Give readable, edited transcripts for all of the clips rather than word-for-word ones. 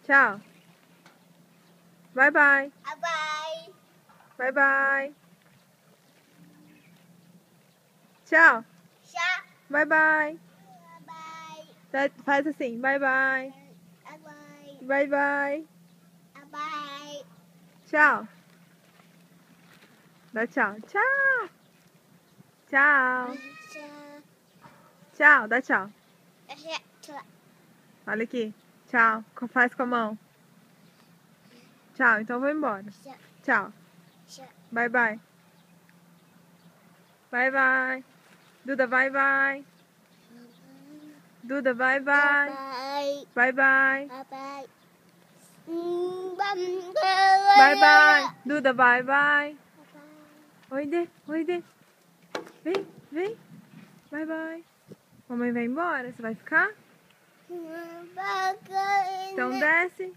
Tchau. Bye, bye. Bye. Bye, bye. Tchau. Tchau. Bye, bye. Bye. Faz assim. Bye, bye. Bye. Bye, bye. Bye. Tchau. Dá tchau. Tchau. Tchau. Tchau. Dá tchau. Tchau. Olha aqui. Tchau. Faz com a mão. Tchau. Então eu vou embora. Tchau. Bye, bye. Bye, bye. Duda, bye, bye. Duda, bye, bye. Bye, bye. Bye, bye. Duda, bye, bye. Oi, Dê. Oi, Dê. Vem, vem. Bye, bye. Mamãe vai embora. Você vai ficar? Então desce.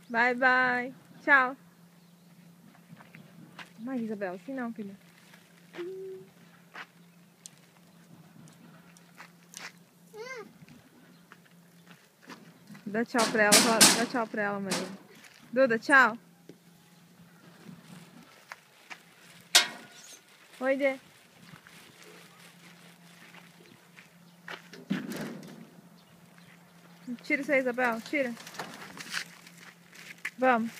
Bye, bye. Tchau. Mas, Isabel, assim não, filha. Dá tchau pra ela. Dá tchau pra ela, Maria. Duda, tchau. Oi, Dê. Tira isso aí, Isabel. Tira. Vamos.